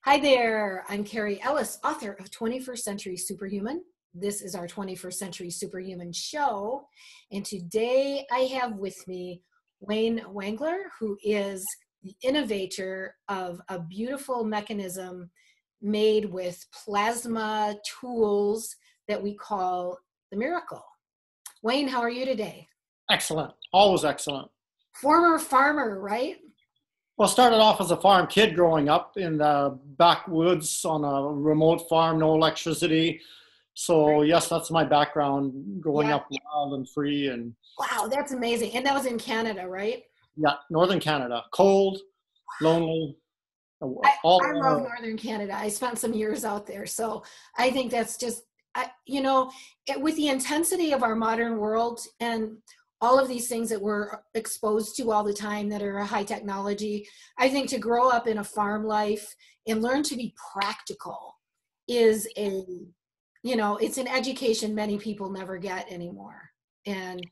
Hi there, I'm Carrie Ellis, author of 21st Century Superhuman. This is our 21st Century Superhuman show, and today I have with me Wayne Wangler, who is the innovator of a beautiful mechanism made with plasma tools that we call the Miracle. Wayne, how are you today? Excellent. Always excellent. Former farmer, right? Well, started off as a farm kid growing up in the backwoods on a remote farm, no electricity. So yes, that's my background, growing Yeah. up wild and free. And Wow, that's amazing. And that was in Canada, right? yeah, northern Canada, cold, lonely, I love all. Northern Canada. I spent some years out there. So I think that's just, with the intensity of our modern world and all of these things that we're exposed to all the time that are high technology, I think to grow up in a farm life and learn to be practical is it's an education many people never get anymore. And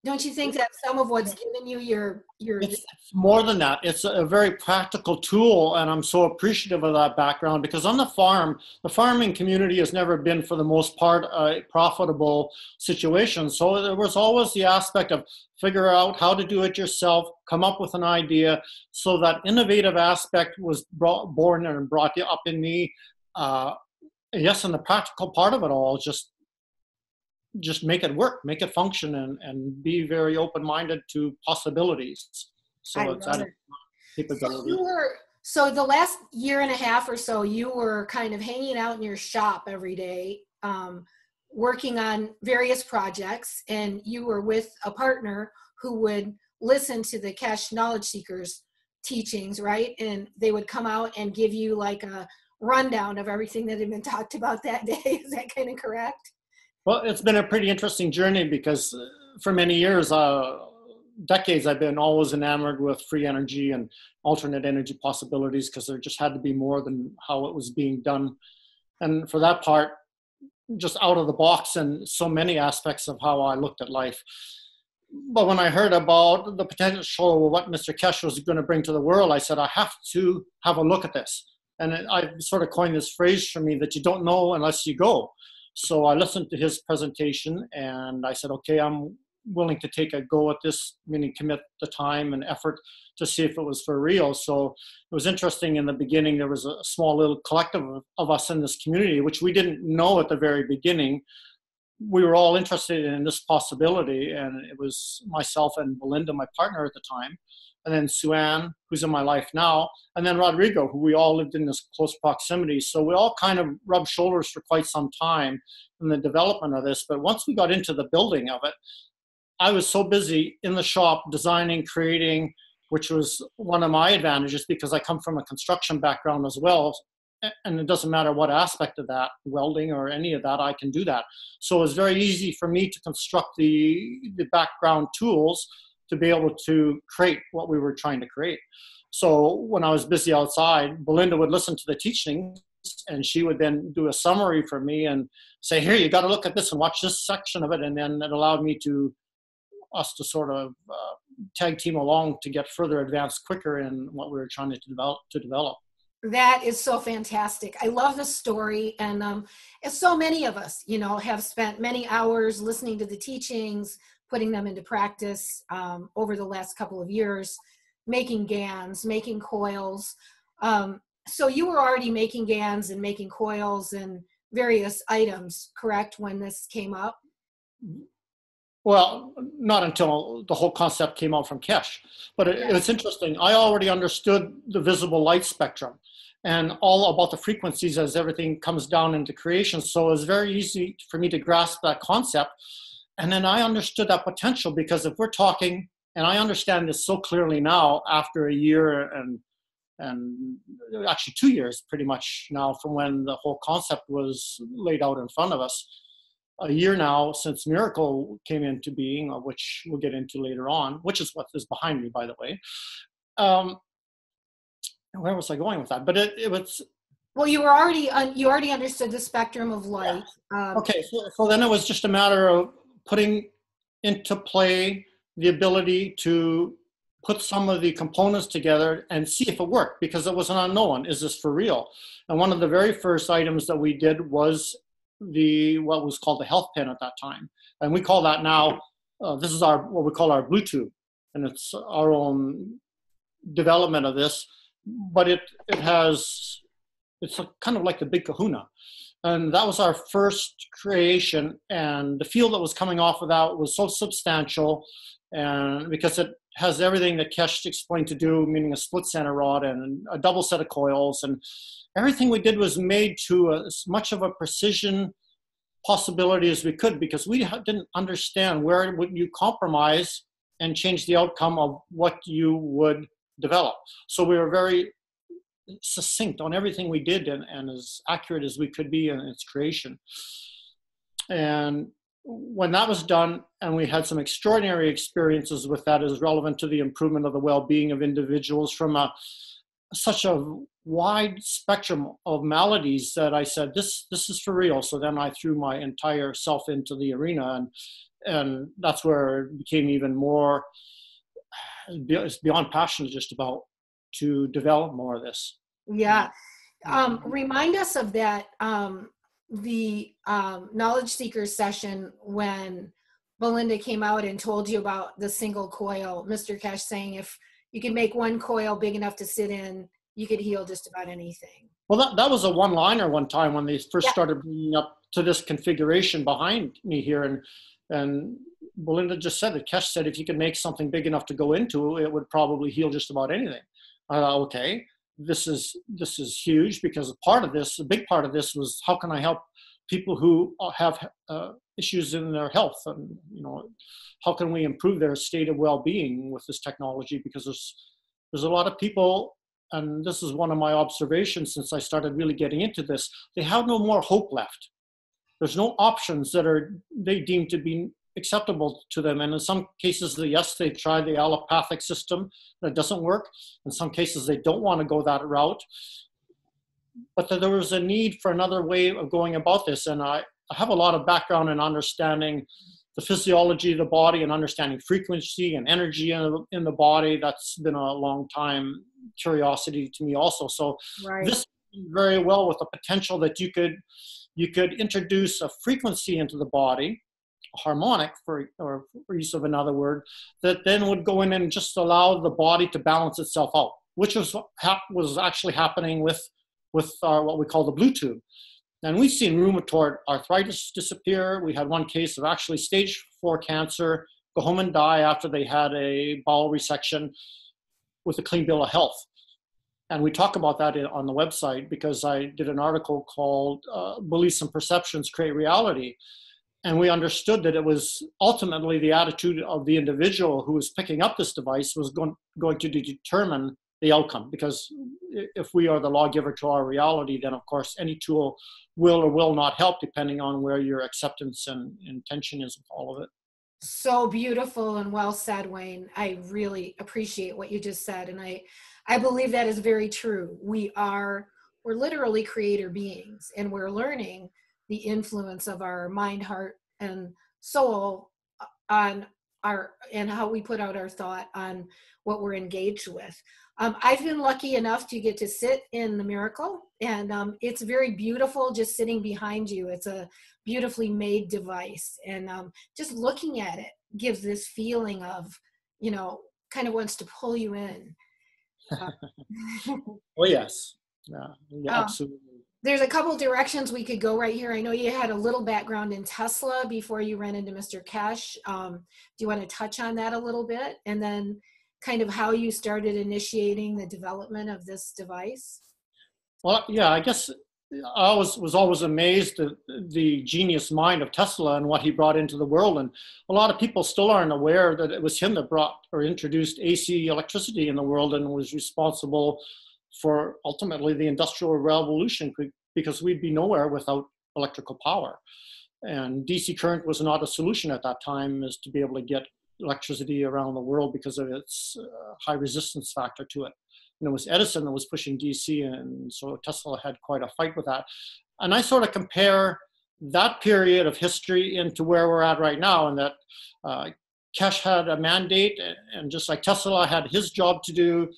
don't you think that some of what's given you your It's more than that. It's a very practical tool, and I'm so appreciative of that background because on the farm, the farming community has never been, for the most part, a profitable situation. So there was always the aspect of figure out how to do it yourself, come up with an idea. So that innovative aspect was born and brought up in me. Yes, and the practical part of it all, just make it work, make it function, and be very open-minded to possibilities. I So it's love added it. capability. So the last year and a half or so, you were kind of hanging out in your shop every day, working on various projects, and you were with a partner who would listen to the Keshe knowledge seekers teachings, right? And they would come out and give you like a rundown of everything that had been talked about that day. Is that kind of correct? Well, it's been a pretty interesting journey because for many years, decades, I've been always enamored with free energy and alternate energy possibilities because there just had to be more than how it was being done. And for that part, just out of the box and so many aspects of how I looked at life. But when I heard about the potential of what Mr. Keshe was going to bring to the world, I said, I have to have a look at this. And I sort of coined this phrase for me that you don't know unless you go. So I listened to his presentation and I said, okay, I'm willing to take a go at this, meaning commit the time and effort to see if it was for real. So it was interesting in the beginning, there was a small little collective of us in this community, which we didn't know at the very beginning. We were all interested in this possibility, and it was myself and Belinda, my partner at the time, and then Sue-Ann, who's in my life now, and then Rodrigo, who we all lived in this close proximity. So we all kind of rubbed shoulders for quite some time in the development of this. But once we got into the building of it, I was so busy in the shop designing, creating, which was one of my advantages because I come from a construction background as well. And it doesn't matter what aspect of that, welding or any of that, I can do that. So it was very easy for me to construct the background tools to be able to create what we were trying to create. So when I was busy outside, Belinda would listen to the teachings and she would then do a summary for me and say, here, you got to look at this and watch this section of it. And then it allowed us to sort of tag team along to get further advanced quicker in what we were trying to develop. That is so fantastic. I love the story. And as so many of us, have spent many hours listening to the teachings, putting them into practice over the last couple of years, making GANs, making coils. So you were already making GANs and making coils and various items, correct, when this came up? Well, not until the whole concept came out from Keshe. But it's interesting. I already understood the visible light spectrum and all about the frequencies as everything comes down into creation. So it was very easy for me to grasp that concept. And then I understood that potential because if we're talking, and I understand this so clearly now after a year and actually 2 years pretty much now from when the whole concept was laid out in front of us, a year now since Miracle came into being, which we'll get into later on, which is what is behind me, by the way. Where was I going with that? But it was... Well, you already understood the spectrum of light. Yeah. Okay, so then it was just a matter of putting into play the ability to put some of the components together and see if it worked, because it was an unknown. Is this for real? And one of the very first items that we did was what was called the health pen at that time. And we call that now, this is what we call our Bluetooth. And it's our own development of this, but it's kind of like the big kahuna. And that was our first creation. And the field that was coming off of that was so substantial, and because it has everything that Keshe explained to do, meaning a split center rod and a double set of coils. And everything we did was made to as much of a precision possibility as we could, because we didn't understand where would you compromise and change the outcome of what you would develop. So we were very succinct on everything we did, and as accurate as we could be in its creation. And when that was done, and we had some extraordinary experiences with that as relevant to the improvement of the well-being of individuals from such a wide spectrum of maladies, that I said, this is for real. So then I threw my entire self into the arena, and that's where it became even more, it's beyond passionate just about, to develop more of this. Yeah. Remind us of that, the Knowledge Seekers session when Belinda came out and told you about the single coil, Mr. Keshe saying if you could make one coil big enough to sit in, you could heal just about anything. Well, that was a one-liner one time when they first started bringing up to this configuration behind me here. And Belinda just said that Keshe said if you could make something big enough to go into, it would probably heal just about anything. Okay, this is huge, because a big part of this was, how can I help people who have issues in their health, and how can we improve their state of well-being with this technology? Because there's a lot of people, and this is one of my observations since I started really getting into this, they have no more hope left. There's no options that they deem to be acceptable to them. And in some cases, yes, they try the allopathic system, that doesn't work. In some cases, they don't want to go that route. But there was a need for another way of going about this. And I have a lot of background in understanding the physiology of the body and understanding frequency and energy in the body. That's been a long time curiosity to me also. So this very well with the potential that you could introduce a frequency into the body, a harmonic for use of another word, that then would go in and just allow the body to balance itself out, which was actually happening with what we call the Bluetooth. And we've seen rheumatoid arthritis disappear. We had one case of actually stage 4 cancer go home and die after they had a bowel resection with a clean bill of health. And we talk about that on the website, because I did an article called Beliefs and Perceptions Create Reality. And we understood that it was ultimately the attitude of the individual who was picking up this device was going to determine the outcome. Because if we are the lawgiver to our reality, then of course any tool will or will not help, depending on where your acceptance and intention is with all of it. So beautiful and well said, Wayne. I really appreciate what you just said. And I believe that is very true. We're literally creator beings, and we're learning the influence of our mind, heart, and soul on and how we put out our thought on what we're engaged with. I've been lucky enough to get to sit in the Miracle, and it's very beautiful just sitting behind you. It's a beautifully made device, and just looking at it gives this feeling of, kind of wants to pull you in. Oh, yes. Yeah, absolutely. There's a couple directions we could go right here. I know you had a little background in Tesla before you ran into Mr. Keshe. Do you want to touch on that a little bit? And then kind of how you started initiating the development of this device? Well, yeah, I guess I was always amazed at the genius mind of Tesla and what he brought into the world. And a lot of people still aren't aware that it was him that brought or introduced AC electricity in the world and was responsible for ultimately the Industrial Revolution, because we'd be nowhere without electrical power. And DC current was not a solution at that time, as to be able to get electricity around the world because of its high resistance factor to it. And it was Edison that was pushing DC, and so Tesla had quite a fight with that. And I sort of compare that period of history into where we're at right now, and that Keshe had a mandate, and just like Tesla had his job to do,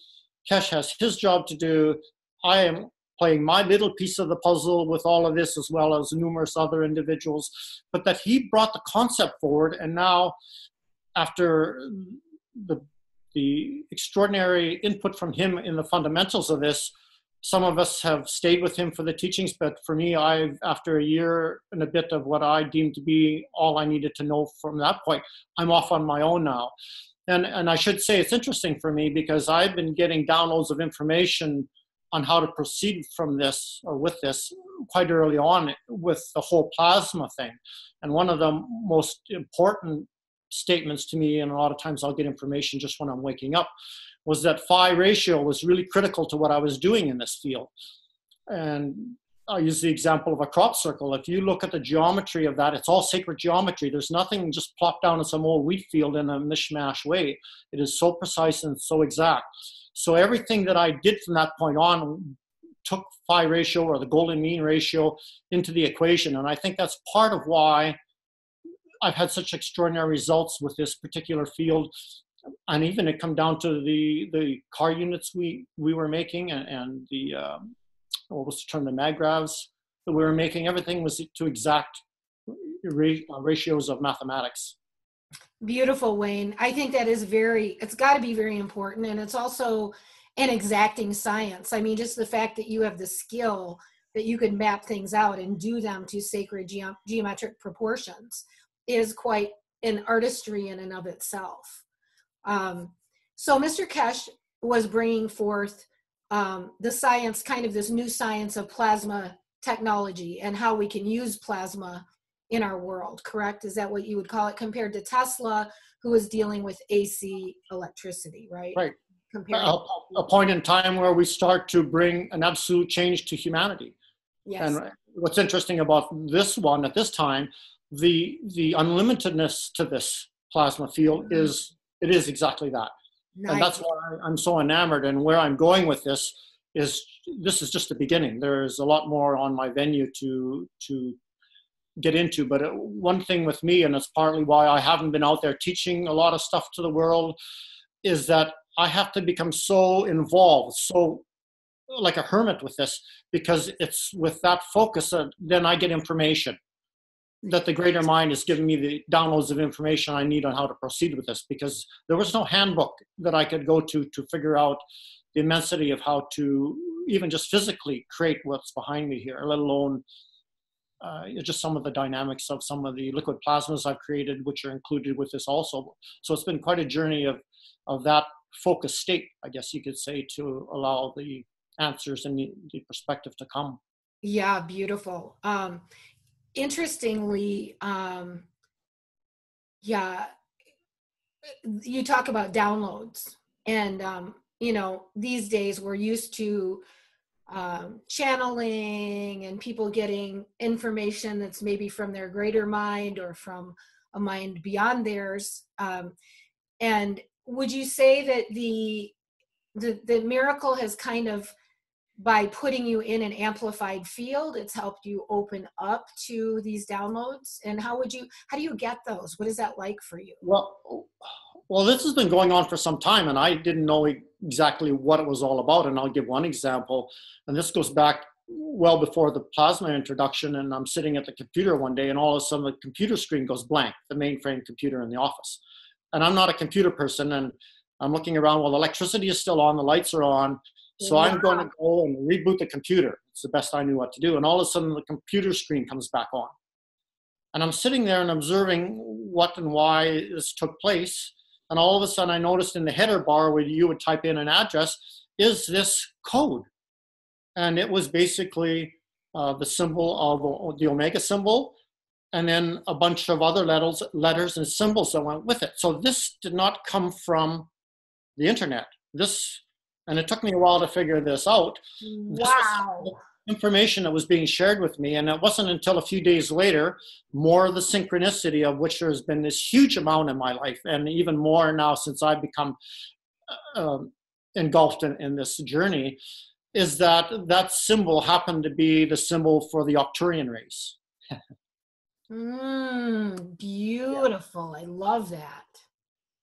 Keshe has his job to do. I am playing my little piece of the puzzle with all of this, as well as numerous other individuals, but that he brought the concept forward. And now, after the extraordinary input from him in the fundamentals of this, some of us have stayed with him for the teachings, but for me, after a year and a bit of what I deemed to be all I needed to know from that point, I'm off on my own now. And I should say it's interesting for me because I've been getting downloads of information on how to proceed from this or with this quite early on with the whole plasma thing. And one of the most important statements to me, and a lot of times I'll get information just when I'm waking up, was that phi ratio was really critical to what I was doing in this field. And I use the example of a crop circle. If you look at the geometry of that, it's all sacred geometry. There's nothing just plopped down in some old wheat field in a mishmash way. It is so precise and so exact. So everything that I did from that point on took phi ratio, or the golden mean ratio, into the equation. And I think that's part of why I've had such extraordinary results with this particular field. And even it come down to the car units we were making, and the what was the term, the Magravs that we were making. Everything was to exact ratios of mathematics. Beautiful, Wayne. I think that is it's got to be very important. And it's also an exacting science. I mean, just the fact that you have the skill that you could map things out and do them to sacred geometric proportions is quite an artistry in and of itself. So Mr. Keshe was bringing forth the science, kind of this new science of plasma technology and how we can use plasma in our world, correct? Is that what you would call it, compared to Tesla, who is dealing with AC electricity, right? Right. A point in time where we start to bring an absolute change to humanity. Yes. And what's interesting about this one at this time, the unlimitedness to this plasma field is exactly that. Nice. And that's why I'm so enamored. And where I'm going with this is just the beginning. There's a lot more on my venue to get into. But one thing with me, and it's partly why I haven't been out there teaching a lot of stuff to the world, is that I have to become so involved, so like a hermit with this, because it's with that focus that then I get information, that the greater mind is giving me the downloads of information I need on how to proceed with this, because there was no handbook that I could go to figure out the immensity of how to even just physically create what's behind me here, let alone just some of the dynamics of some of the liquid plasmas I've created, which are included with this also. So it's been quite a journey of that focus state, I guess you could say, to allow the answers and the perspective to come. Yeah, beautiful. Interestingly, yeah, you talk about downloads, and these days we're used to channeling and people getting information that's maybe from their greater mind or from a mind beyond theirs. And would you say that the miracle has kind of, by putting you in an amplified field, it's helped you open up to these downloads? And how do you get those? What is that like for you? Well, this has been going on for some time, and I didn't know exactly what it was all about. And I'll give one example, and this goes back well before the plasma introduction. And I'm sitting at the computer one day, and all of a sudden the computer screen goes blank, the mainframe computer in the office. And I'm not a computer person, and I'm looking around. Well, the electricity is still on, the lights are on. So I'm going to go and reboot the computer. It's the best I knew what to do. And all of a sudden the computer screen comes back on. And I'm sitting there and observing what and why this took place. And all of a sudden I noticed in the header bar where you would type in an address is this code. And it was basically the symbol of the omega symbol, and then a bunch of other letters and symbols that went with it. So this did not come from the internet. And it took me a while to figure this out. Wow. This information that was being shared with me. And it wasn't until a few days later, more of the synchronicity, of which there's been this huge amount in my life, and even more now since I've become engulfed in this journey, is that symbol happened to be the symbol for the Arcturian race. Beautiful. Yeah. I love that.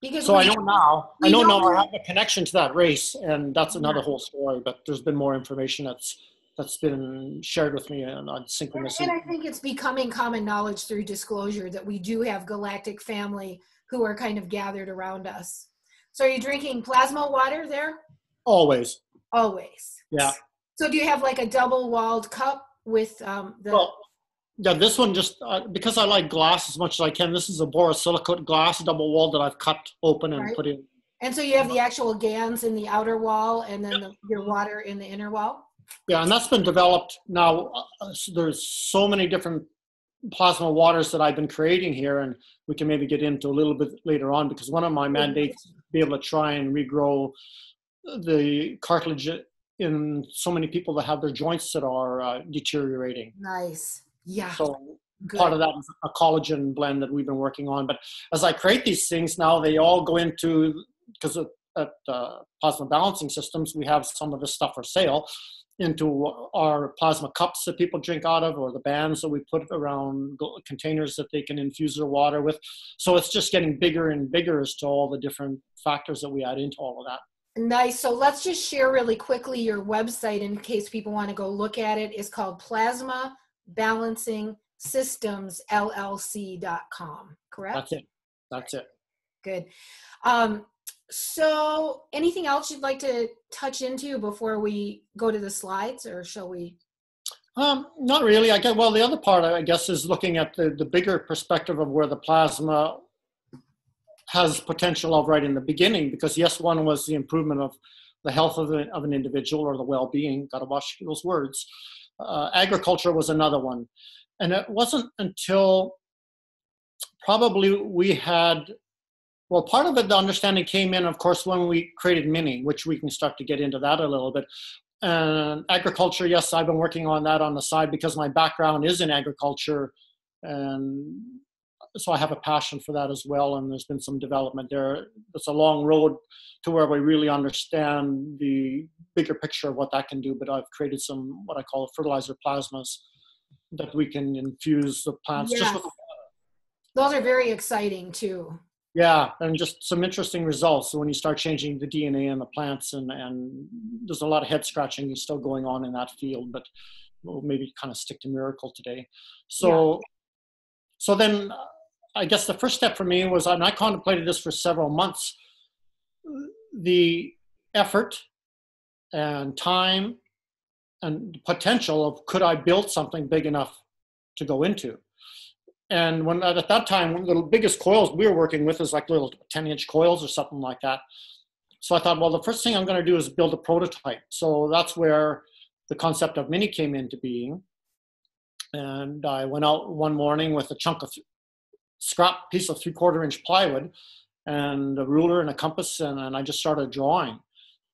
Because So I know now, I know now I know, have a connection to that race, and that's another yeah. whole story, but there's been more information that's been shared with me on And synchronicity. I think it's becoming common knowledge through disclosure that we do have galactic family who are kind of gathered around us. So are you drinking plasma water there? Always. Always. Yeah. So do you have like a double walled cup with the, Well, yeah, this one just, because I like glass as much as I can, this is a borosilicate glass double wall that I've cut open and right? put in. And so you have the actual GANs in the outer wall and then your water in the inner wall? Yeah, and that's been developed now. There's so many different plasma waters that I've been creating here, and we can maybe get into a little bit later on, because one of my mandates is to be able to try and regrow the cartilage in so many people that have their joints that are deteriorating. Nice. Yeah. So part Good. of that is a collagen blend that we've been working on. But as I create these things now, they all go into, because at Plasma Balancing Systems, we have some of this stuff for sale, into our plasma cups that people drink out of, or the bands that we put around containers that they can infuse their water with. So it's just getting bigger and bigger as to all the different factors that we add into all of that. Nice. So let's just share really quickly your website in case people want to go look at it. It's called Plasma Balancing Systems LLC.com, correct? That's it. That's it. Good. So anything else you'd like to touch into before we go to the slides, or shall we? Not really. I guess, well, the other part, I guess, is looking at the bigger perspective of where the plasma has potential of right in the beginning, because yes, one was the improvement of the health of an individual, or the well-being. Got to watch those words. Agriculture was another one. And it wasn't until probably we had, well, part of it, the understanding came in, of course, when we created Mini, which we can start to get into that a little bit. And agriculture, yes, I've been working on that on the side because my background is in agriculture. And so I have a passion for that as well. And there's been some development there. It's a long road to where we really understand the bigger picture of what that can do. But I've created some, what I call fertilizer plasmas, that we can infuse the plants just with. Those are very exciting too. Yeah, and just some interesting results. So when you start changing the DNA in the plants, and there's a lot of head scratching still going on in that field, but we'll maybe kind of stick to miracle today. So, so then I guess the first step for me was, and I contemplated this for several months, the effort and time and potential of, could I build something big enough to go into? And when at that time, the biggest coils we were working with is like little 10-inch coils or something like that. So I thought, well, the first thing I'm going to do is build a prototype. So that's where the concept of Mini came into being. And I went out one morning with a chunk of scrap piece of 3/4-inch plywood and a ruler and a compass, and I just started drawing.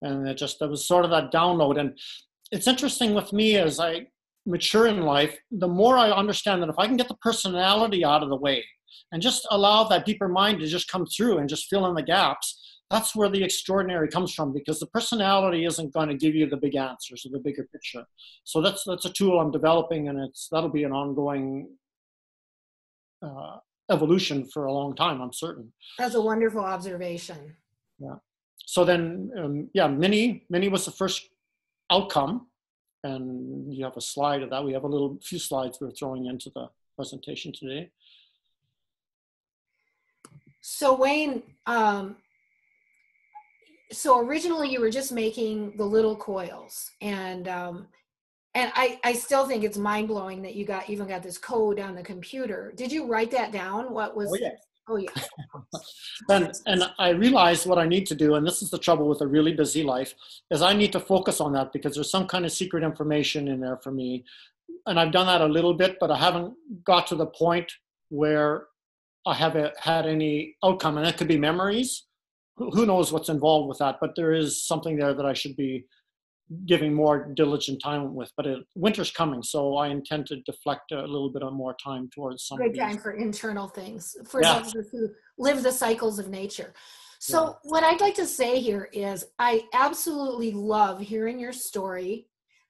And it was sort of that download. And it's interesting with me, as I mature in life, the more I understand that if I can get the personality out of the way and just allow that deeper mind to just come through and just fill in the gaps, that's where the extraordinary comes from, because the personality isn't going to give you the big answers or the bigger picture. So that's a tool I'm developing, and that'll be an ongoing evolution for a long time, I'm certain. That's a wonderful observation. Yeah. So then, Mini was the first outcome. And you have a slide of that. We have a few slides we're throwing into the presentation today. So Wayne, so originally you were just making the little coils, and I still think it's mind blowing that you even got this code on the computer. Did you write that down? What was? Oh yeah. Oh yeah. And I realized what I need to do, and this is the trouble with a really busy life, is I need to focus on that, because there's some kind of secret information in there for me. And I've done that a little bit, but I haven't got to the point where I haven't had any outcome. And that could be memories. Who knows what's involved with that, but there is something there that I should be giving more diligent time with. But winter's coming, so I intend to deflect a little bit of more time towards some Good time for internal things, for those who live the cycles of nature. So what I'd like to say here is I absolutely love hearing your story,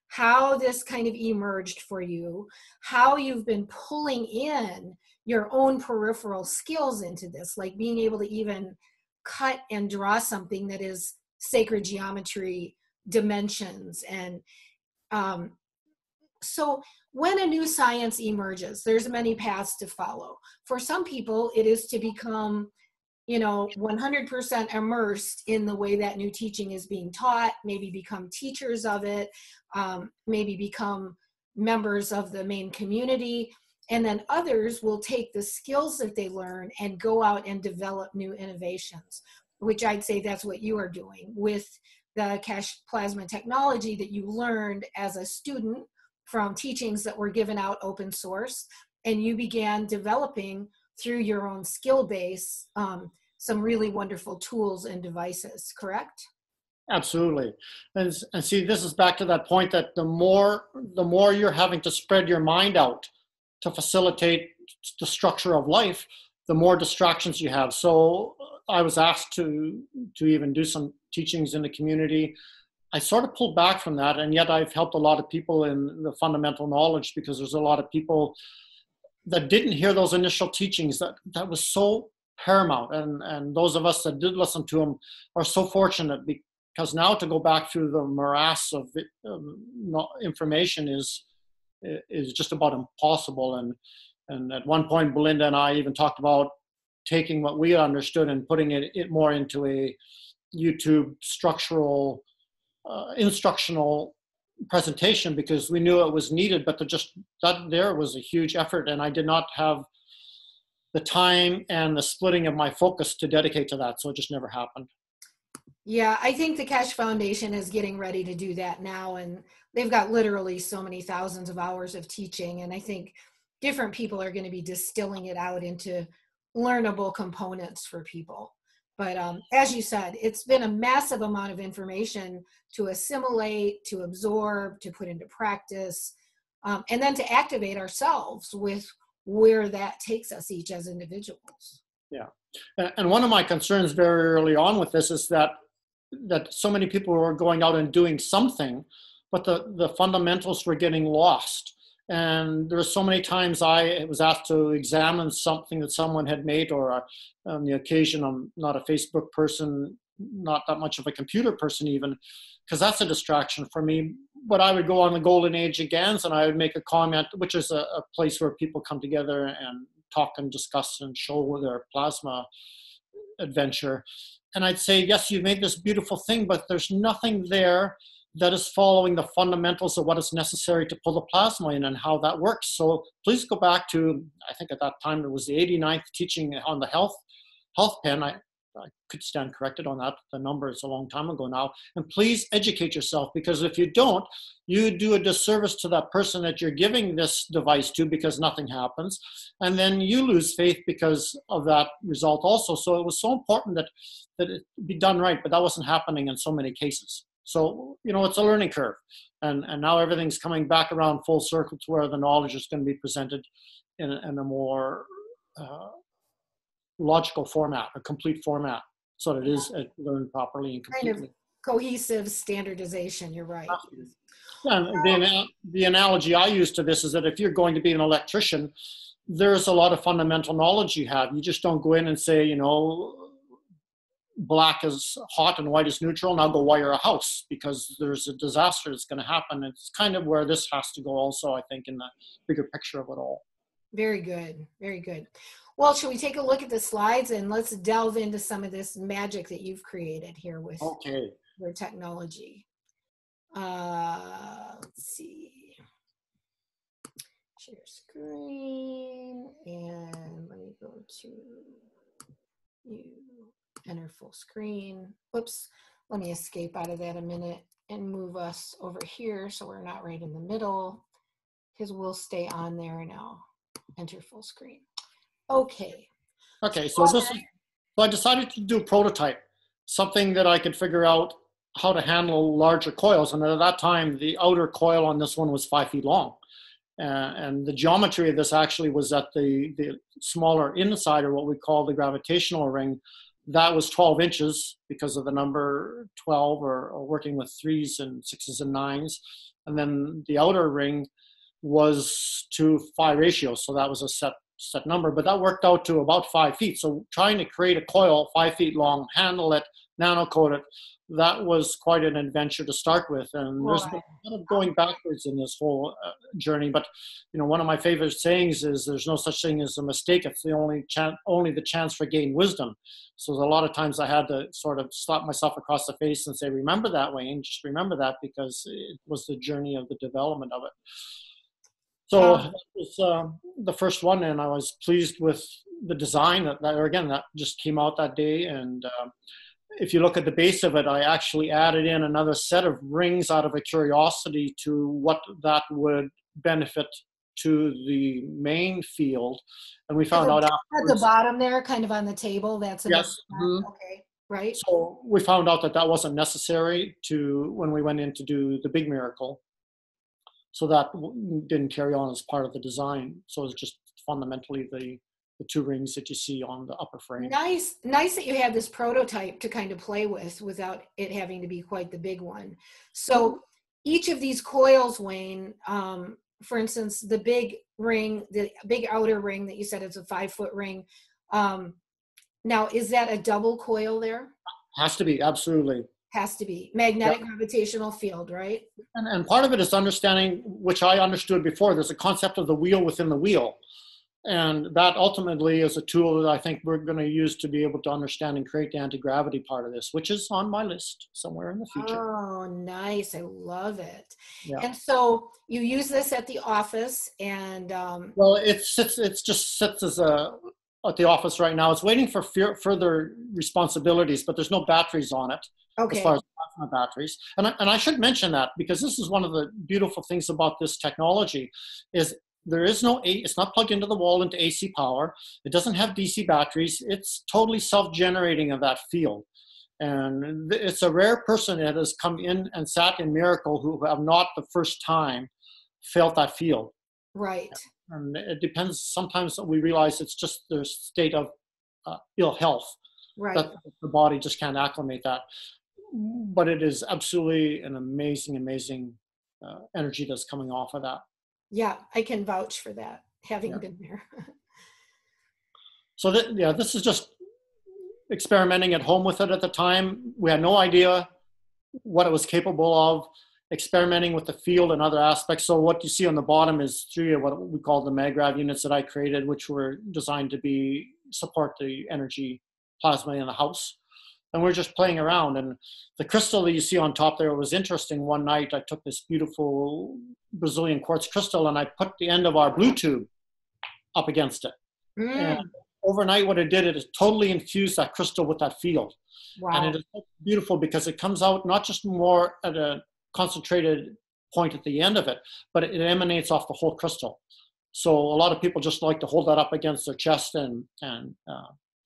how this kind of emerged for you, how you've been pulling in your own peripheral skills into this, like being able to even cut and draw something that is sacred geometry dimensions. And so when a new science emerges, there's many paths to follow. For some people, it is to become 100% immersed in the way that new teaching is being taught, maybe become teachers of it, maybe become members of the main community. And then others will take the skills that they learn and go out and develop new innovations, which I'd say that's what you are doing with the Keshe Plasma technology that you learned as a student from teachings that were given out open source. And you began developing through your own skill base some really wonderful tools and devices, correct? Absolutely. And see, this is back to that point that the more you're having to spread your mind out to facilitate the structure of life, the more distractions you have. So I was asked to even do some teachings in the community. I sort of pulled back from that, and yet I've helped a lot of people in the fundamental knowledge, because there's a lot of people that didn't hear those initial teachings that was so paramount. And those of us that did listen to them are so fortunate, because now to go back through the morass of information is just about impossible. And at one point, Belinda and I even talked about taking what we understood and putting it more into a YouTube structural, instructional presentation, because we knew it was needed, but that there was a huge effort, and I did not have the time and the splitting of my focus to dedicate to that, so it just never happened. Yeah, I think the Keshe Foundation is getting ready to do that now, and they've got literally so many thousands of hours of teaching, and I think different people are going to be distilling it out into learnable components for people. But as you said, it's been a massive amount of information to assimilate, to absorb, to put into practice, and then to activate ourselves with where that takes us each as individuals. Yeah. And one of my concerns very early on with this is that so many people were going out and doing something, but the fundamentals were getting lost. And there were so many times I was asked to examine something that someone had made, or on the occasion, I'm not a Facebook person, not that much of a computer person even, because that's a distraction for me. But I would go on the Golden Age of GANs and I would make a comment, which is a place where people come together and talk and discuss and show their plasma adventure. And I'd say, yes, you made this beautiful thing, but there's nothing there that is following the fundamentals of what is necessary to pull the plasma in and how that works. So please go back to, I think at that time it was the 89th teaching on the health pen. I could stand corrected on that. The number is a long time ago now. And please educate yourself, because if you don't, you do a disservice to that person that you're giving this device to, because nothing happens. And then you lose faith because of that result also. So it was so important that it be done right, but that wasn't happening in so many cases. So, it's a learning curve. And now everything's coming back around full circle to where the knowledge is going to be presented in a more logical format, a complete format, so that it is learned properly and completely. Kind of cohesive standardization, you're right. Yeah, the analogy I use to this is that if you're going to be an electrician, there's a lot of fundamental knowledge you have. You just don't go in and say, black is hot and white is neutral, now go wire a house, because there's a disaster that's going to happen. It's kind of where this has to go also, I think, in the bigger picture of it all. Very good. Very good. Well, should we take a look at the slides and let's delve into some of this magic that you've created here with your technology. Let's see. Share screen, and let me go to you. Enter full screen. Whoops. Let me escape out of that a minute and move us over here so we're not right in the middle, because we'll stay on there now. Enter full screen. Okay. Okay, so so I decided to do a prototype, something that I could figure out how to handle larger coils. And at that time, the outer coil on this one was 5 feet long. And the geometry of this actually was that the smaller inside, or what we call the gravitational ring, that was 12 inches because of the number 12, or working with 3s and 6s and 9s. And then the outer ring was to 5 ratio. So that was a set set number, but that worked out to about 5 feet. So trying to create a coil 5 feet long, handle it, nano-coat it, that was quite an adventure to start with. And there's been a lot of going backwards in this whole journey. But one of my favorite sayings is there's no such thing as a mistake. It's the only the chance for gain wisdom. So a lot of times I had to sort of slap myself across the face and say, remember that, Wayne, just remember that, because it was the journey of the development of it. So that was the first one, and I was pleased with the design that just came out that day. And if you look at the base of it, I actually added in another set of rings out of a curiosity to what that would benefit to the main field. And we found out afterwards, at the bottom there, kind of on the table, that's yes. Okay, right. So we found out that wasn't necessary when we went in to do the big miracle. So that didn't carry on as part of the design. So it's just fundamentally the 2 rings that you see on the upper frame. Nice that you had this prototype to kind of play with without it having to be quite the big one. So each of these coils, Wayne, for instance, the big ring, the big outer ring that you said is a 5-foot ring. Now, is that a double coil there? Has to be, absolutely. Has to be. Magnetic-gravitational field, right? And part of it is understanding, which I understood before, there's a concept of the wheel within the wheel. And that ultimately is a tool that I think we're going to use to be able to understand and create the anti-gravity part of this, which is on my list somewhere in the future. Oh, nice. I love it. Yeah. And so you use this at the office and... Well, it just sits as at the office right now. It's waiting for further responsibilities, but there's no batteries on it. Okay. As far as plasma batteries. And I should mention that, because this is one of the beautiful things about this technology is there is it's not plugged into the wall into AC power. It doesn't have DC batteries. It's totally self-generating of that field. And it's a rare person that has come in and sat in Miracle who have not the first time felt that field. Right. And it depends. Sometimes we realize it's just their state of ill health. Right. That the body just can't acclimate that. But it is absolutely an amazing energy that's coming off of that. Yeah, I can vouch for that, having been there. So this is just experimenting at home with it at the time. We had no idea what it was capable of, experimenting with the field and other aspects. So what you see on the bottom is 3 of what we call the Magrav units that I created, which were designed to support the energy plasma in the house. And we're just playing around. And the crystal that you see on top there was interesting. One night I took this beautiful Brazilian quartz crystal and I put the end of our blue tube up against it. And overnight what it did, it totally infused that crystal with that field. Wow. And it is so beautiful because it comes out not just more at a concentrated point at the end of it, but it emanates off the whole crystal. So a lot of people just like to hold that up against their chest and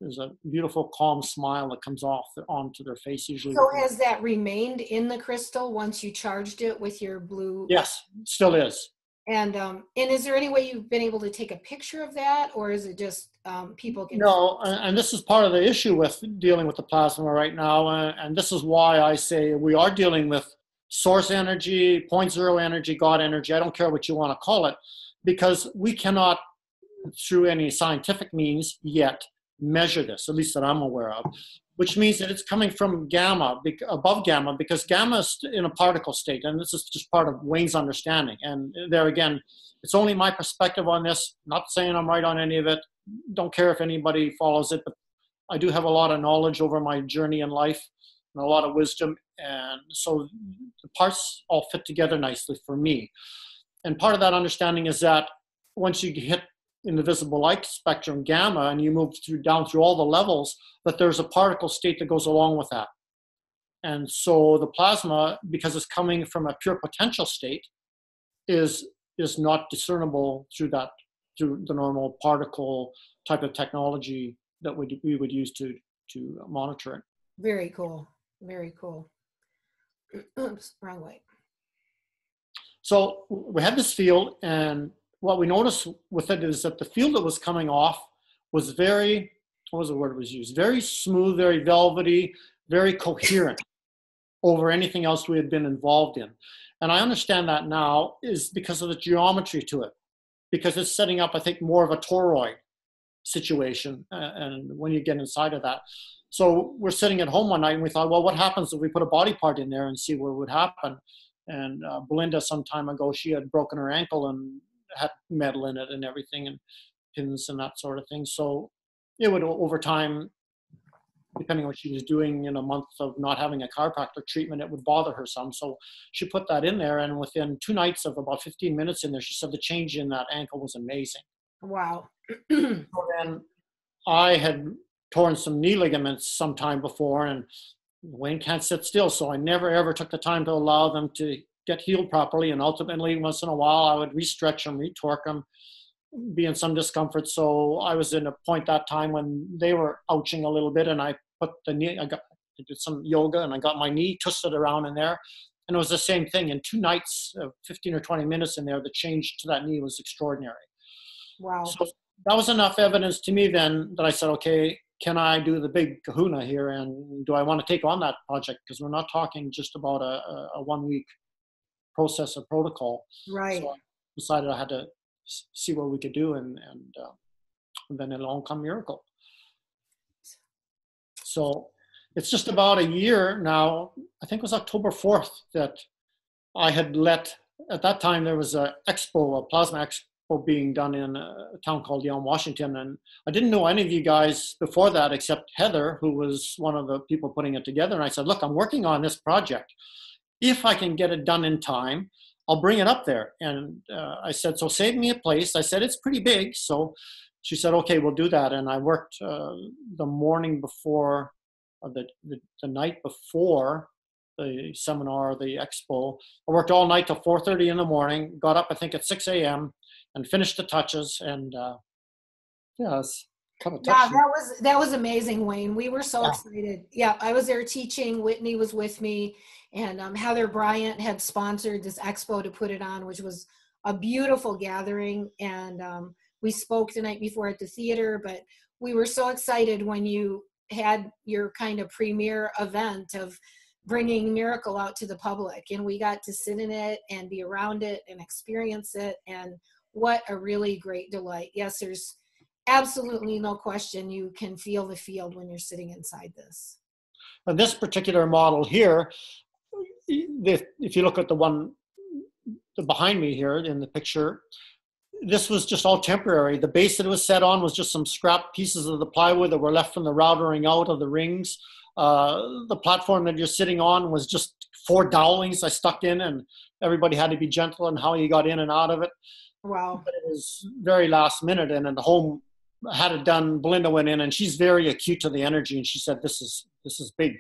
there's a beautiful, calm smile that comes onto their face usually. So has that remained in the crystal once you charged it with your blue? Yes, still is. And is there any way you've been able to take a picture of that, or is it just people can? No, and this is part of the issue with dealing with the plasma right now, and this is why I say we are dealing with source energy, 0.0 energy, God energy, I don't care what you want to call it, because we cannot, through any scientific means yet, measure this, at least that I'm aware of, which means that it's coming from gamma, above gamma, because gamma is in a particle state, and this is just part of Wayne's understanding. And there again, it's only my perspective on this, not saying I'm right on any of it, don't care if anybody follows it, but I do have a lot of knowledge over my journey in life and a lot of wisdom, and so the parts all fit together nicely for me. And part of that understanding is that once you hit in the visible light spectrum, gamma, and you move down through all the levels, that there's a particle state that goes along with that. And so the plasma, because it's coming from a pure potential state, is not discernible through the normal particle type of technology that we would use to monitor it. Very cool. Very cool. Oops, wrong way. So we had this field, and what we noticed with it is that the field that was coming off was very, what was the word was used? Very smooth, very velvety, very coherent over anything else we had been involved in. And I understand that now is because of the geometry to it, because it's setting up, I think, more of a toroid situation. And when you get inside of that. So we're sitting at home one night and we thought, well, what happens if we put a body part in there and see what would happen? And Belinda, some time ago, she had broken her ankle and had metal in it and everything and pins and that sort of thing. So it would, over time, depending on what she was doing in a month of not having a chiropractor treatment, it would bother her some. So she put that in there, and within 2 nights of about 15 minutes in there, she said the change in that ankle was amazing. Wow. So then I had torn some knee ligaments sometime before, and Wayne can't sit still, so I never ever took the time to allow them to get healed properly. And ultimately, once in a while, I would re-stretch them, re-torque them, be in some discomfort. So I was in a point that time when they were ouching a little bit, and I put the knee, I did some yoga, and I got my knee twisted around in there. And it was the same thing. In 2 nights, 15 or 20 minutes in there, the change to that knee was extraordinary. Wow. So that was enough evidence to me then that I said, okay, can I do the big kahuna here? And do I want to take on that project? Because we're not talking just about a 1 week process or protocol. Right. So I decided I had to see what we could do. And then along come Miracle. So it's just about a year now. I think it was October 4th that I had let, at that time there was a plasma expo being done in a town called Yelm, Washington. And I didn't know any of you guys before that except Heather, who was one of the people putting it together. And I said, look, I'm working on this project. If I can get it done in time, I'll bring it up there. And I said, so save me a place. I said, it's pretty big. So she said, okay, we'll do that. And I worked the morning before, the night before the seminar, the expo. I worked all night till 4:30 in the morning, got up, I think, at 6 a.m. and finished the touches. And yeah, it's kind of touchy. Yeah, that was amazing, Wayne. We were so excited. Yeah, I was there teaching. Whitney was with me, and Heather Bryant had sponsored this expo to put it on, which was a beautiful gathering. And we spoke the night before at the theater, but we were so excited when you had your kind of premiere event of bringing Miracle out to the public, and we got to sit in it and be around it and experience it. And what a really great delight. Yes, there's absolutely no question you can feel the field when you're sitting inside this. And this particular model here, if you look at the one behind me here in the picture, this was just all temporary. The base that it was set on was just some scrap pieces of the plywood that were left from the routering out of the rings. The platform that you're sitting on was just 4 dowlings I stuck in, and everybody had to be gentle in how you got in and out of it. Wow. But it was very last minute, and at the home had it done. Belinda went in, and she's very acute to the energy, and she said, this is big.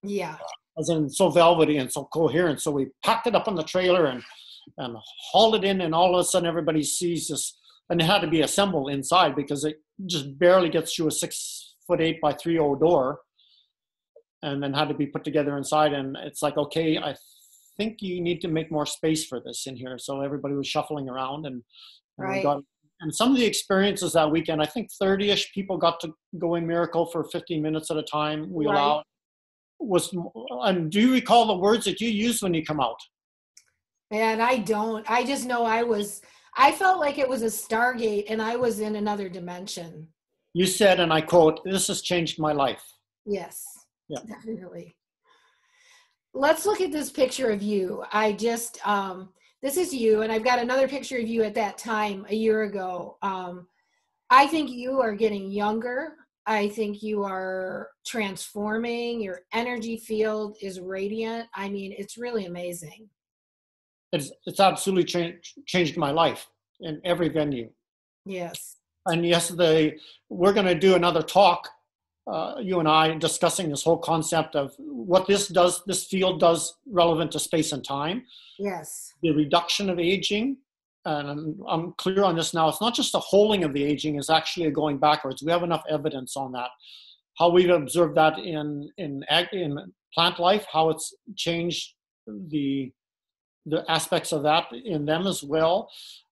Yeah. As in so velvety and so coherent. So we packed it up on the trailer and hauled it in, and all of a sudden everybody sees this, and it had to be assembled inside because it just barely gets through a 6'8" by 3'0" door, and then had to be put together inside. And it's like, okay, I think you need to make more space for this in here. So everybody was shuffling around, and right. And some of the experiences that weekend, I think 30-ish people got to go in Miracle for 15 minutes at a time. We allowed. And do you recall the words that you used when you come out? Man, I don't. I just know I felt like it was a Stargate and I was in another dimension. You said, and I quote, "This has changed my life." Yes, yeah, definitely. Let's look at this picture of you. This is you, and I've got another picture of you at that time a year ago. I think you are getting younger. I think you are transforming. Your energy field is radiant. I mean, it's really amazing. It's absolutely changed my life in every venue. Yes. And yes, we're going to do another talk, you and I, discussing this whole concept of what this field does relevant to space and time. Yes. The reduction of aging. And I'm clear on this now. It's not just the holding of the aging, it's actually a going backwards. We have enough evidence on that. How we've observed that in plant life, how it's changed the aspects of that in them as well.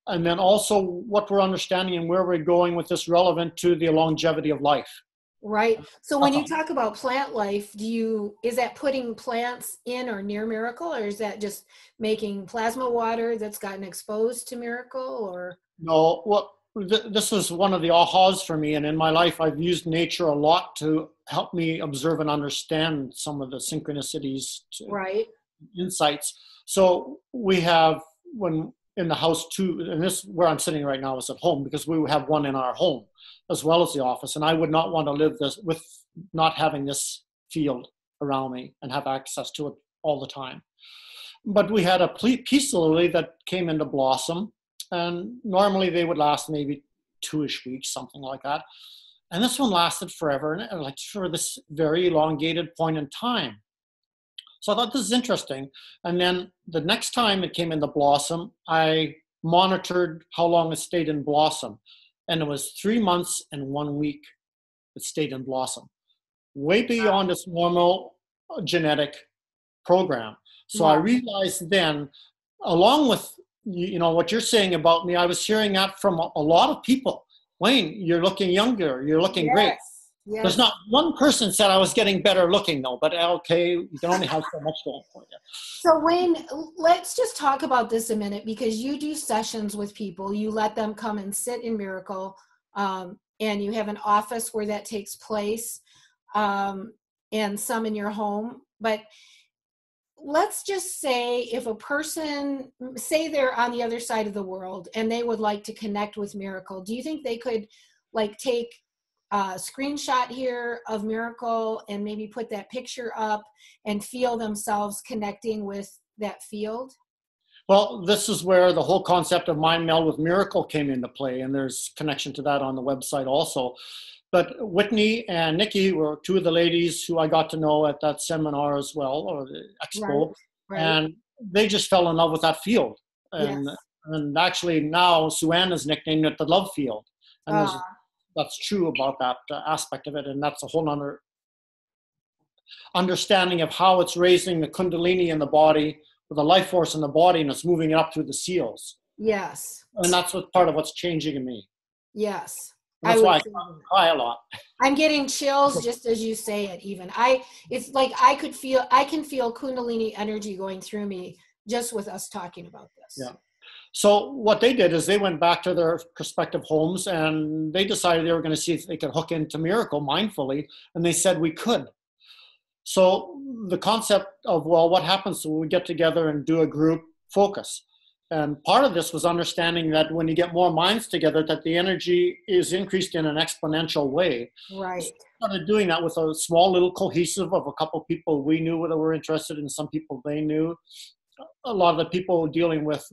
And then also what we're understanding and where we're going with this relevant to the longevity of life. Right. So when you talk about plant life, is that putting plants in or near Miracle, or is that just making plasma water that's gotten exposed to Miracle, or? No, this was one of the ahas for me. And in my life, I've used nature a lot to help me observe and understand some of the synchronicities, Right. insights. So we have when in the house too, and this where I'm sitting right now is at home, because we have one in our home as well as the office. And I would not want to live this with not having this field around me and have access to it all the time. But we had a peace lily that came into blossom, and normally they would last maybe 2-ish weeks, something like that. And this one lasted forever, and like for this very elongated point in time. So I thought this is interesting. And then the next time it came into blossom, I monitored how long it stayed in blossom. And it was 3 months and 1 week it stayed in blossom, way beyond its normal genetic program. So I realized then, along with what you're saying about me, I was hearing that from a lot of people. Wayne, you're looking younger. You're looking great. Yes. There's not one person said I was getting better looking though, but okay, you can only have so much going for you. So Wayne, let's just talk about this a minute, because you do sessions with people. You let them come and sit in Miracle, and you have an office where that takes place, and some in your home. But let's just say if a person, say they're on the other side of the world and they would like to connect with Miracle, do you think they could like take a screenshot here of Miracle and maybe put that picture up and feel themselves connecting with that field? Well, this is where the whole concept of Mind Meld with Miracle came into play, and there's connection to that on the website also. But Whitney and Nikki were two of the ladies who I got to know at that seminar as well, or the expo, Right. And they just fell in love with that field. And actually now Sue-Ann has nicknamed it the love field. And that's true about that aspect of it, and that's a whole other understanding of how it's raising the kundalini in the body, with the life force in the body, and it's moving it up through the seals. Yes. And that's what part of what's changing in me. Yes. And that's why I cry a lot. I'm getting chills just as you say it. Even it's like I can feel kundalini energy going through me just with us talking about this. Yeah. So what they did is they went back to their respective homes, and they decided they were going to see if they could hook into Miracle mindfully, and they said we could. So the concept of, well, what happens when we get together and do a group focus? And part of this was understanding that when you get more minds together, that the energy is increased in an exponential way. Right. So we started doing that with a small little cohesive of a couple of people we knew that were interested in, some people they knew. A lot of the people dealing with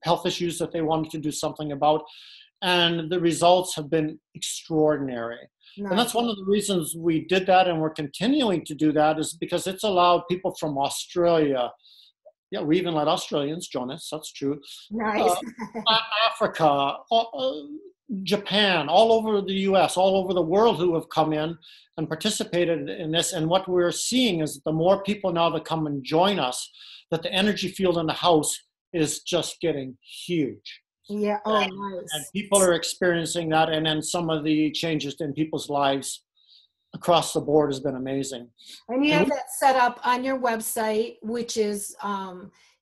health issues that they wanted to do something about. And the results have been extraordinary. Nice. And that's one of the reasons we did that, and we're continuing to do that, is because it's allowed people from Australia. Yeah, we even let Australians join us. That's true. Nice. Africa, Japan, all over the US, all over the world who have come in and participated in this. And what we're seeing is the more people now that come and join us, that the energy field in the house is just getting huge. Yeah. Oh, nice. And people are experiencing that. And then some of the changes in people's lives across the board has been amazing. And you have that set up on your website, which is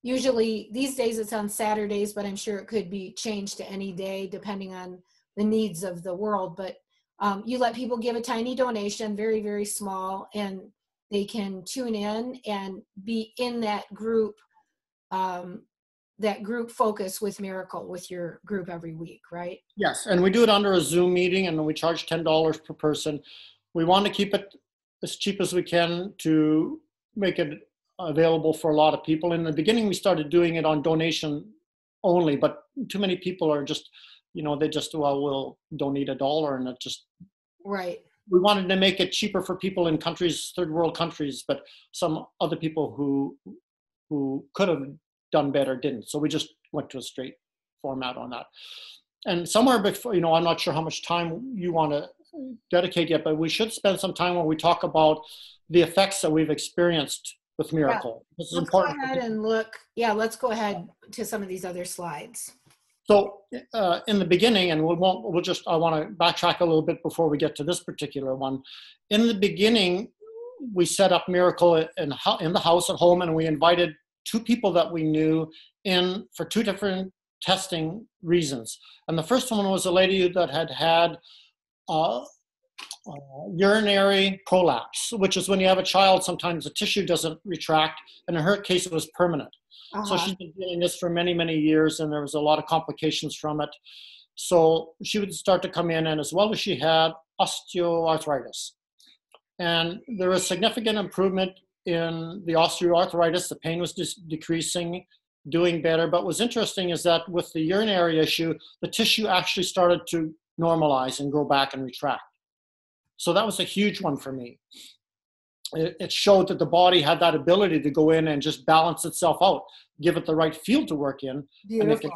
usually these days it's on Saturdays, but I'm sure it could be changed to any day depending on the needs of the world. But you let people give a tiny donation, very, very small, and they can tune in and be in that group focus with Miracle, with your group every week, right? Yes, and we do it under a Zoom meeting, and we charge $10 per person. We want to keep it as cheap as we can to make it available for a lot of people. In the beginning, we started doing it on donation only, but too many people are just, they just, we'll donate $1, and it just... Right. We wanted to make it cheaper for people in countries, third world countries, but some other people who could have done better didn't. So we just went to a straight format on that. And somewhere before, I'm not sure how much time you want to dedicate yet, but we should spend some time when we talk about the effects that we've experienced with Miracle. Yeah. This is important. Go ahead and look. Yeah, let's go ahead to some of these other slides. So in the beginning, and I want to backtrack a little bit before we get to this particular one. In the beginning, we set up Miracle in the house at home, and we invited 2 people that we knew in for 2 different testing reasons. And the first one was a lady that had had urinary prolapse, which is when you have a child, sometimes the tissue doesn't retract. And in her case, it was permanent. So she's been doing this for many, many years, and there was a lot of complications from it. So she would start to come in, and as well as she had osteoarthritis. And there was significant improvement in the osteoarthritis. The pain was decreasing, doing better. But what's interesting is that with the urinary issue, the tissue actually started to normalize and go back and retract. So that was a huge one for me. It showed that the body had that ability to go in and just balance itself out, give it the right field to work in. Beautiful.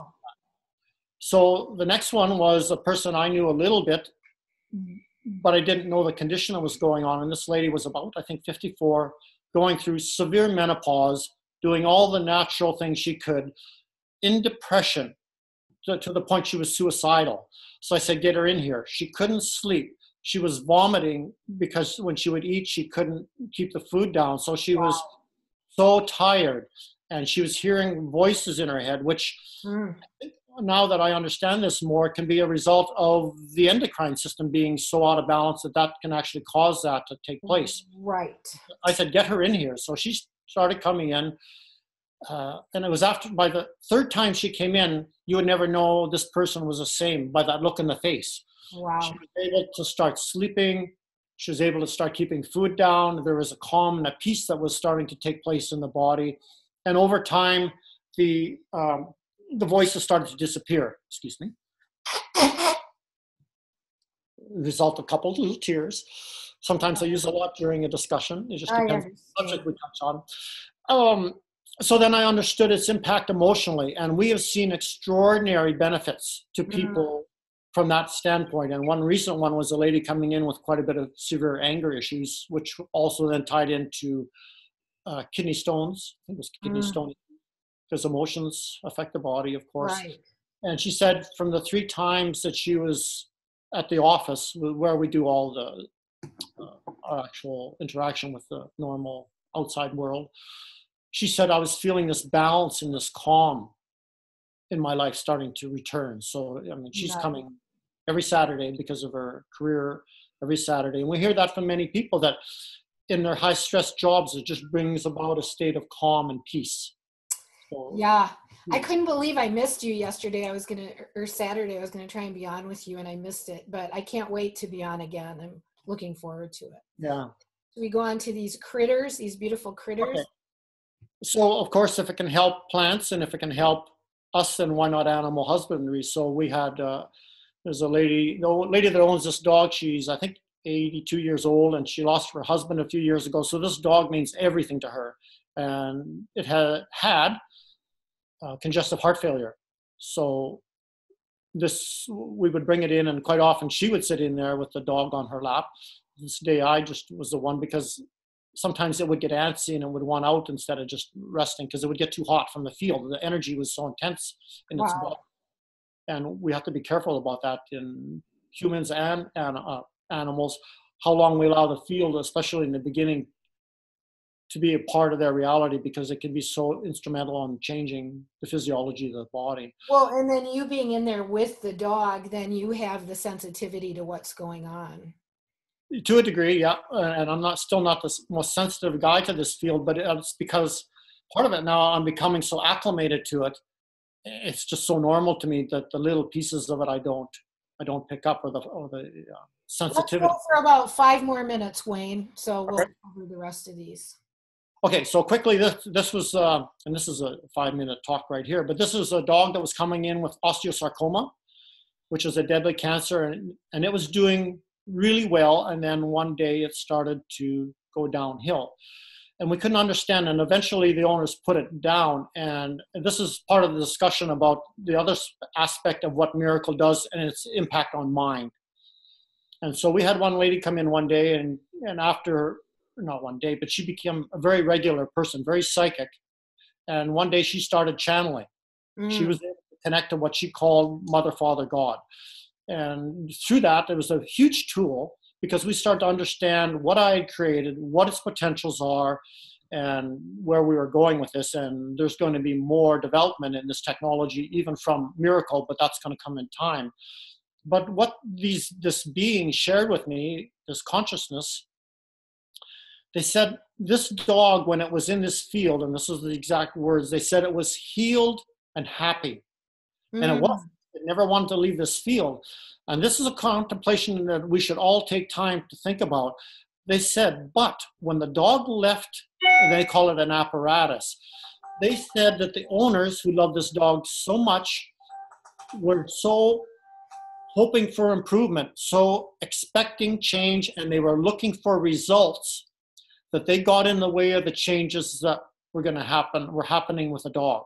So the next one was a person I knew a little bit, but I didn't know the condition that was going on. And this lady was about, I think, 54, going through severe menopause, doing all the natural things she could, in depression to the point she was suicidal. So I said, get her in here. She couldn't sleep. She was vomiting because when she would eat, she couldn't keep the food down. So she was so tired, and she was hearing voices in her head, which now that I understand this more, can be a result of the endocrine system being so out of balance that can actually cause that to take place. Right. I said, get her in here. So she started coming in. And it was by the third time she came in, you would never know this person was the same by that look in the face. Wow. She was able to start sleeping. She was able to start keeping food down. There was a calm and a peace that was starting to take place in the body. And over time, the voices started to disappear. Excuse me. Result of a couple of little tears. Sometimes I use a lot during a discussion. It just depends on the subject we touch on. So then I understood its impact emotionally, and we have seen extraordinary benefits to people from that standpoint. And one recent one was a lady coming in with quite a bit of severe anger issues, which also then tied into kidney stones. I think it was kidney stones, because emotions affect the body, of course. Right. And she said from the 3 times that she was at the office where we do all the our actual interaction with the normal outside world, she said, I was feeling this balance and this calm in my life starting to return. So, I mean, she's coming every Saturday because of her career, every Saturday. And we hear that from many people, that in their high stress jobs, it just brings about a state of calm and peace. So, yeah. I couldn't believe I missed you yesterday. Saturday, I was going to try and be on with you, and I missed it, but I can't wait to be on again. I'm looking forward to it. Yeah. So we go on to these critters, these beautiful critters. Okay. So, of course, if it can help plants and if it can help us, then why not animal husbandry? So we had, there's a lady that owns this dog. She's, I think, 82 years old, and she lost her husband a few years ago. So this dog means everything to her. And it had congestive heart failure. So we would bring it in, and quite often she would sit in there with the dog on her lap. This day I just was the one, because sometimes it would get antsy and it would want out instead of just resting, because it would get too hot from the field. The energy was so intense in its body. And we have to be careful about that in humans and animals, how long we allow the field, especially in the beginning, to be a part of their reality, because it can be so instrumental in changing the physiology of the body. Well, and then you being in there with the dog, then you have the sensitivity to what's going on. To a degree, yeah. And I'm still not the most sensitive guy to this field, but it's because part of it now I'm becoming so acclimated to it. It's just so normal to me that the little pieces of it I don't pick up, or the sensitivity. Let's go for about 5 more minutes, Wayne. So we'll cover the rest of these. Okay, so quickly, this was, and this is a 5-minute talk right here, but this is a dog that was coming in with osteosarcoma, which is a deadly cancer, and it was doing really well, and then one day it started to go downhill, and we couldn't understand, and eventually the owners put it down. And this is part of the discussion about the other aspect of what miracle does and its impact on mind. And so we had one lady come in one day, and after, not one day, but she became a very regular person, very psychic, and one day she started channeling. She was able to connect to what she called Mother, Father, God. And through that, it was a huge tool, because we started to understand what I had created, what its potentials are, and where we were going with this. And there's going to be more development in this technology, even from Miracle, but that's going to come in time. But what this being shared with me, this consciousness, they said this dog, when it was in this field, and this is the exact words, they said it was healed and happy. And it never wanted to leave this field. And this is a contemplation that we should all take time to think about. They said, but when the dog left, they call it an apparatus, they said that the owners who loved this dog so much were so hoping for improvement, so expecting change, and they were looking for results, that they got in the way of the changes that were happening with the dog.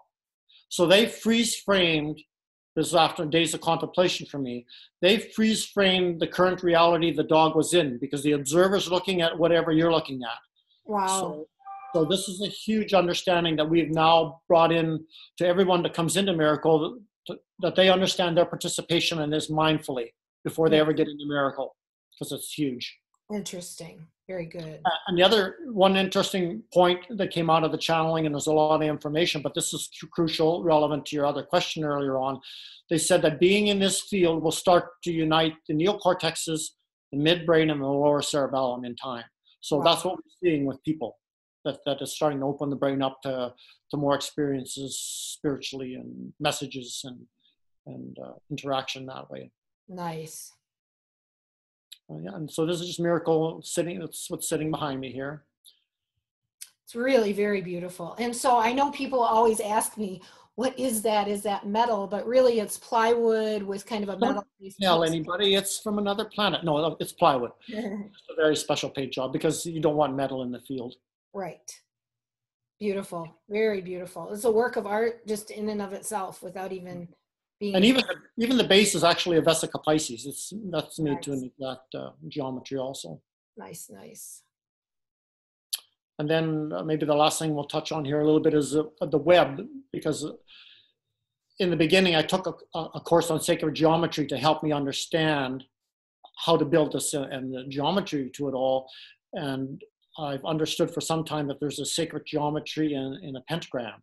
So they freeze-framed, this is after days of contemplation for me, they freeze-framed the current reality the dog was in, because the observer's looking at whatever you're looking at. Wow. So this is a huge understanding that we've now brought in to everyone that comes into Miracle, that they understand their participation in this mindfully before they ever get into Miracle, because it's huge. Interesting. Very good. And the other one interesting point that came out of the channeling, and there's a lot of information, but this is crucial, relevant to your other question earlier on. They said that being in this field will start to unite the neocortexes, the midbrain, and the lower cerebellum in time. So that's what we're seeing with people, that is starting to open the brain up to more experiences spiritually, and messages and interaction that way. Nice. Yeah, and so this is just Miracle sitting, that's what's sitting behind me here. It's really very beautiful. And so I know people always ask me, what is that? Is that metal? But really it's plywood with kind of a metal. Don't tell anybody it's from another planet. No, it's plywood. It's a very special paint job, because you don't want metal in the field. Right. Beautiful. Very beautiful. It's a work of art just in and of itself, without even being. And even the base is actually a Vesica Pisces. That's made to an exact geometry also. Nice, nice. And then maybe the last thing we'll touch on here a little bit is the web, because in the beginning I took a course on sacred geometry to help me understand how to build this and the geometry to it all. And I've understood for some time that there's a sacred geometry in a pentagram.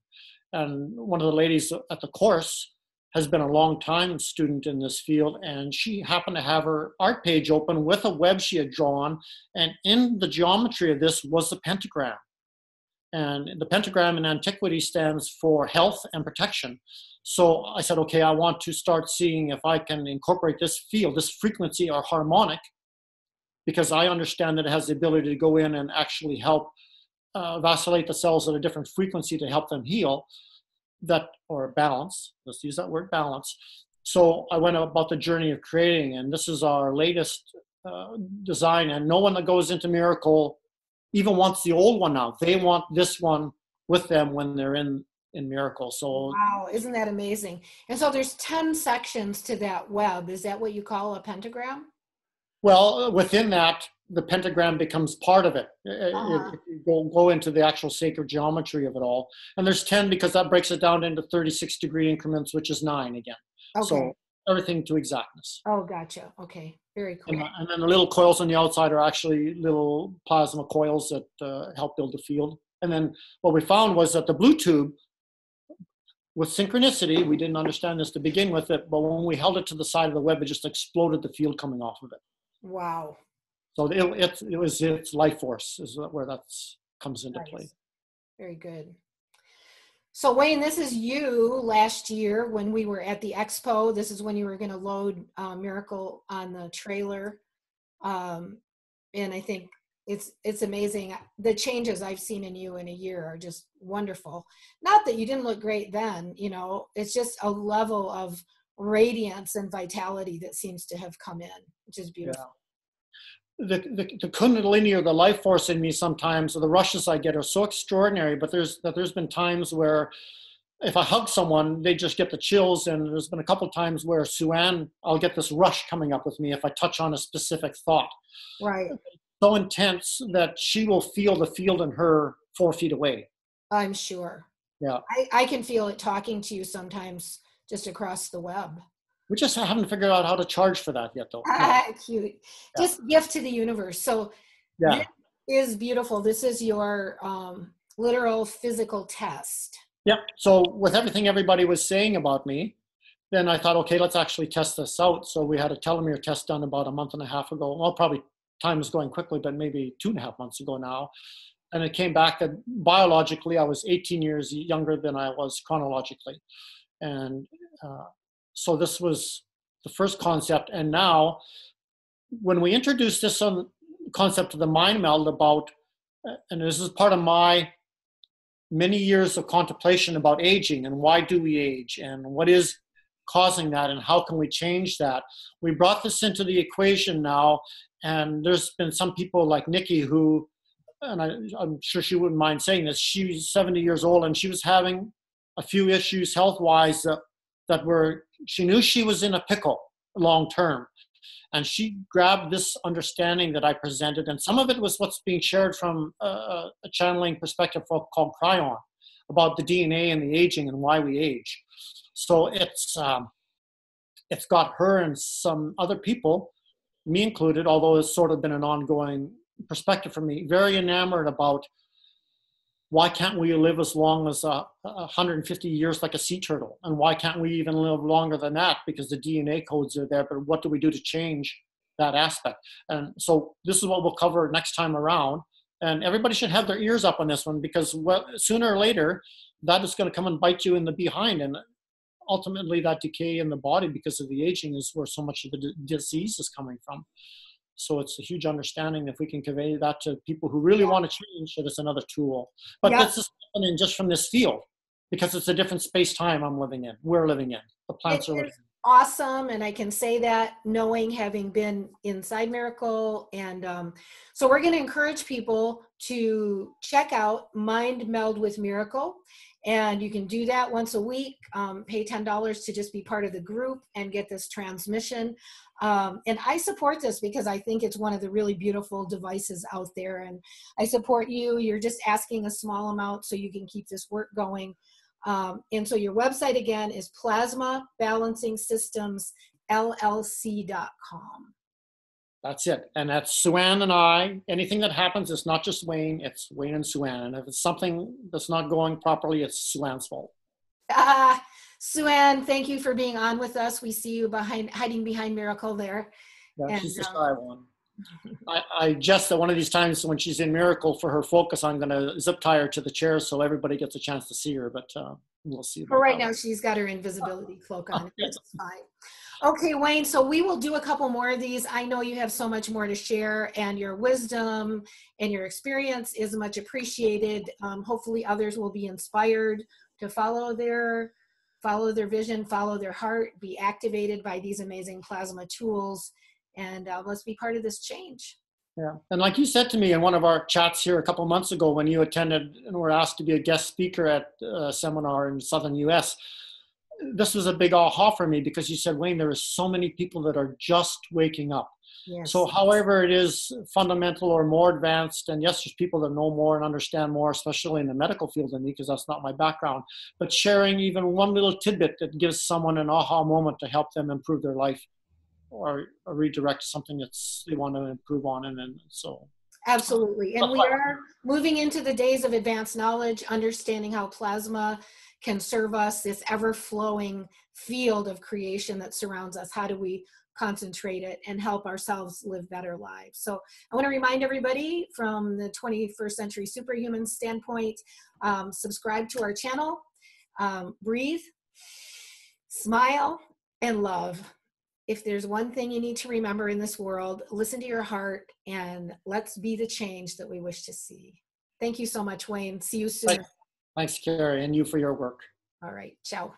And one of the ladies at the course has been a long time student in this field, and she happened to have her art page open with a web she had drawn, and in the geometry of this was the pentagram. And the pentagram in antiquity stands for health and protection. So I said, okay, I want to start seeing if I can incorporate this field, this frequency or harmonic, because I understand that it has the ability to go in and actually help vacillate the cells at a different frequency to help them heal. Or balance, let's use that word, balance. So I went about the journey of creating, and this is our latest design, and no one that goes into Miracle even wants the old one now. They want this one with them when they're in Miracle. So wow, isn't that amazing? And so there's 10 sections to that web. Is that what you call a pentagram? Well, within that, the pentagram becomes part of it. If you go into the actual sacred geometry of it all. And there's 10 because that breaks it down into 36-degree increments, which is 9 again. Okay. So everything to exactness. Oh, gotcha. Okay, very cool. And then the little coils on the outside are actually little plasma coils that help build the field. And then what we found was that the blue tube, with synchronicity, we didn't understand this to begin with it, but when we held it to the side of the web, it just exploded the field coming off of it. Wow. So it was its life force is where that comes into play. Very good. So Wayne, this is you last year when we were at the expo. This is when you were going to load Miracle on the trailer. And I think it's amazing. The changes I've seen in you in a year are just wonderful. Not that you didn't look great then, you know, it's just a level of radiance and vitality that seems to have come in, which is beautiful. Yeah. The kundalini or the life force in me sometimes, or the rushes I get are so extraordinary, but there's been times where if I hug someone, they just get the chills, and there's been a couple of times where Sue-Ann, I'll get this rush coming up with me if I touch on a specific thought. Right. So intense that she will feel the field in her 4 feet away. I'm sure. Yeah. I can feel it talking to you sometimes just across the web. We just haven't figured out how to charge for that yet, though. Cute. Yeah. Just gift to the universe. So yeah, this is beautiful. This is your literal physical test. Yeah. So with everything everybody was saying about me, then I thought, okay, let's actually test this out. So we had a telomere test done about a month and a half ago. Well, probably time is going quickly, but maybe 2.5 months ago now. And it came back that biologically, I was 18 years younger than I was chronologically. And so this was the first concept. And now, when we introduced this concept of the mind meld about, and this is part of my many years of contemplation about aging and why do we age and what is causing that and how can we change that. We brought this into the equation now, and there's been some people like Nikki who, and I'm sure she wouldn't mind saying this, she's 70 years old and she was having a few issues health-wise that were, she knew she was in a pickle long term. And she grabbed this understanding that I presented, and some of it was what's being shared from a channeling perspective called Cryon, about the DNA and the aging and why we age. So it's got her and some other people, me included, although it's sort of been an ongoing perspective for me, very enamored about why can't we live as long as 150 years like a sea turtle? And why can't we even live longer than that? Because the DNA codes are there, but what do we do to change that aspect? And so this is what we'll cover next time around. And everybody should have their ears up on this one, because sooner or later, that is going to come and bite you in the behind. And ultimately that decay in the body because of the aging is where so much of the disease is coming from. So it's a huge understanding if we can convey that to people who really want to change, that it's another tool. But this is happening just from this field, because it's a different space-time we're living in, the plants are living in. Awesome. And I can say that knowing, having been inside Miracle. And so we're going to encourage people to check out Mind Meld with Miracle. And you can do that once a week, pay $10 to just be part of the group and get this transmission. And I support this because I think it's one of the really beautiful devices out there. And I support you. You're just asking a small amount so you can keep this work going. And so your website again is plasmabalancingSystemsLLC.com. That's it. And that's Sue-Ann and I. Anything that happens, it's not just Wayne, it's Wayne and Sue-Ann. And if it's something that's not going properly, it's Sue-Ann's fault. Sue-Ann, thank you for being on with us. We see you hiding behind Miracle there. Yeah, she's the shy one. I just that one of these times when she's in Miracle, for her focus, I'm going to zip tie her to the chair so everybody gets a chance to see her. But we'll see. For right now, she's got her invisibility cloak on. It's fine. Okay, Wayne, so we will do a couple more of these. I know you have so much more to share, and your wisdom and your experience is much appreciated. Hopefully others will be inspired to follow their vision, follow their heart, be activated by these amazing plasma tools, and let's be part of this change. Yeah, and like you said to me in one of our chats here a couple of months ago when you attended and were asked to be a guest speaker at a seminar in Southern US, this was a big aha for me, because you said, Wayne, there are so many people that are just waking up. Yes. So however it is fundamental or more advanced, and yes, there's people that know more and understand more, especially in the medical field than me, because that's not my background, but sharing even one little tidbit that gives someone an aha moment to help them improve their life or redirect something they want to improve on. And then so. Absolutely. And we are moving into the days of advanced knowledge, understanding how plasma can serve us, this ever-flowing field of creation that surrounds us. How do we concentrate it and help ourselves live better lives? So I want to remind everybody from the 21st Century Superhuman standpoint, subscribe to our channel, breathe, smile, and love. If there's one thing you need to remember in this world, listen to your heart and let's be the change that we wish to see. Thank you so much, Wayne. See you soon. Thanks, Cary, and you for your work. All right. Ciao.